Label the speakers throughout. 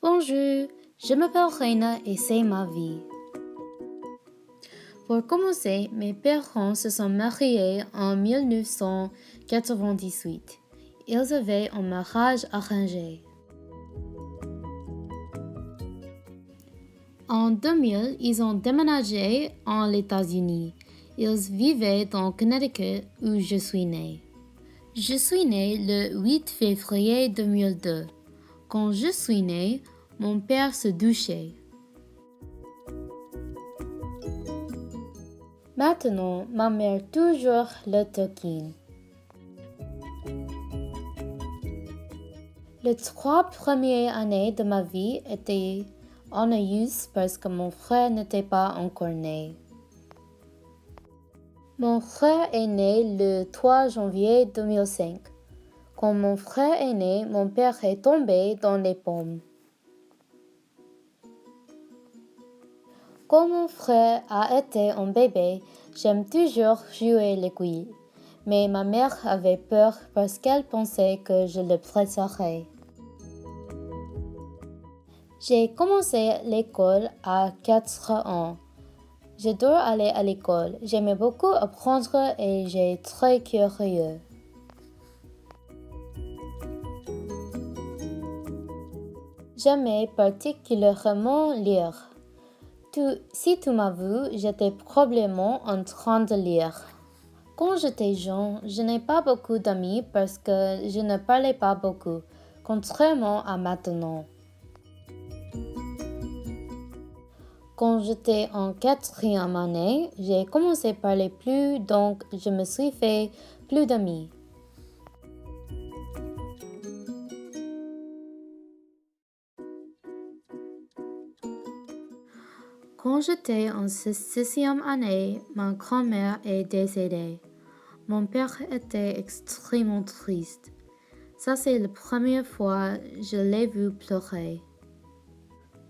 Speaker 1: Bonjour, je m'appelle Reina et c'est ma vie. Pour commencer, mes parents se sont mariés en 1998. Ils avaient un mariage arrangé. En 2000, ils ont déménagé aux États-Unis. Ils vivaient dans Connecticut où je suis née. Je suis née le 8 février 2002. Quand je suis née, mon père se douchait. Maintenant, ma mère toujours le taquine. Les 3 premières années de ma vie étaient ennuyeuses parce que mon frère n'était pas encore né. Mon frère est né le 3 janvier 2005. Quand mon frère est né, mon père est tombé dans les pommes. Quand mon frère a été un bébé, j'aime toujours jouer l'aiguille. Mais ma mère avait peur parce qu'elle pensait que je le blesserais. J'ai commencé l'école à 4 ans. J'adore aller à l'école. J'aimais beaucoup apprendre et j'ai très curieux. J'aimais particulièrement lire. Si tu m'as vu, j'étais probablement en train de lire. Quand j'étais jeune, je n'ai pas beaucoup d'amis parce que je ne parlais pas beaucoup, contrairement à maintenant. Quand j'étais en 4e année, j'ai commencé à parler plus, donc je me suis fait plus d'amis. Quand j'étais en 6e année, ma grand-mère est décédée. Mon père était extrêmement triste. Ça, c'est la première fois que je l'ai vu pleurer.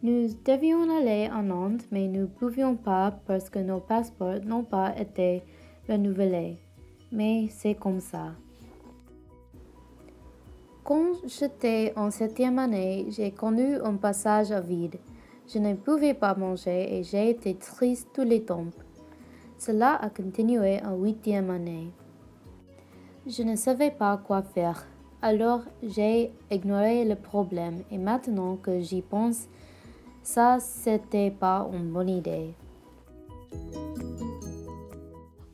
Speaker 1: Nous devions aller en Inde, mais nous ne pouvions pas parce que nos passeports n'ont pas été renouvelés. Mais c'est comme ça. Quand j'étais en 7e année, j'ai connu un passage à vide. Je ne pouvais pas manger et j'ai été triste tout le temps. Cela a continué en 8e année. Je ne savais pas quoi faire. Alors j'ai ignoré le problème et maintenant que j'y pense, ça c'était pas une bonne idée.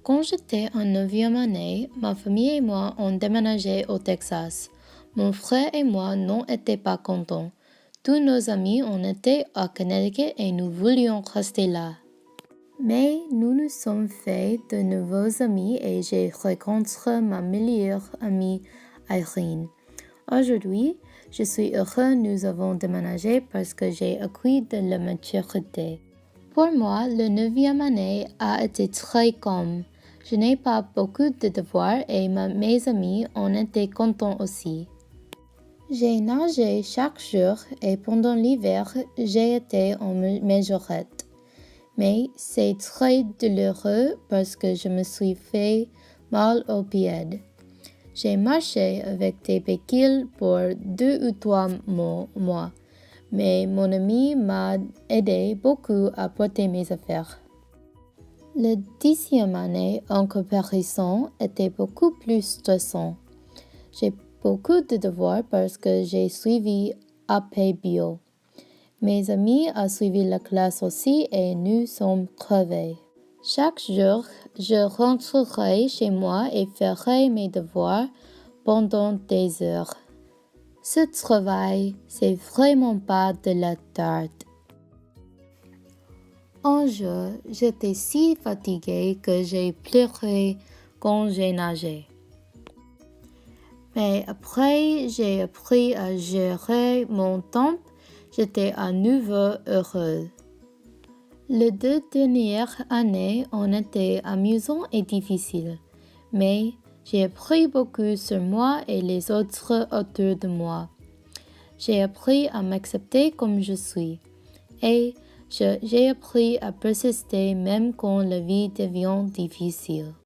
Speaker 1: Quand j'étais en 9e année, ma famille et moi ont déménagé au Texas. Mon frère et moi n'en étions pas contents. Tous nos amis ont été à Connecticut et nous voulions rester là. Mais nous nous sommes fait de nouveaux amis et j'ai rencontré ma meilleure amie Irene. Aujourd'hui, je suis heureux nous avons déménagé parce que j'ai acquis de la maturité. Pour moi, la 9e année a été très calme. Je n'ai pas beaucoup de devoirs et mes amis ont été contents aussi. J'ai nagé chaque jour et pendant l'hiver, j'ai été en majorette. Mais c'est très douloureux parce que je me suis fait mal aux pieds. J'ai marché avec des béquilles pour 2 ou 3 mois, mais mon ami m'a aidé beaucoup à porter mes affaires. La 10e année en comparaison était beaucoup plus stressant. J'ai beaucoup de devoirs parce que j'ai suivi AP Bio. Mes amis ont suivi la classe aussi et nous sommes crevés. Chaque jour, je rentrerai chez moi et ferai mes devoirs pendant des heures. Ce travail, c'est vraiment pas de la tarte. Un jour, j'étais si fatiguée que j'ai pleuré quand j'ai nagé. Mais après, j'ai appris à gérer mon temps. J'étais à nouveau heureuse. Les 2 dernières années ont été amusantes et difficiles, mais j'ai appris beaucoup sur moi et les autres autour de moi. J'ai appris à m'accepter comme je suis et j'ai appris à persister même quand la vie devient difficile.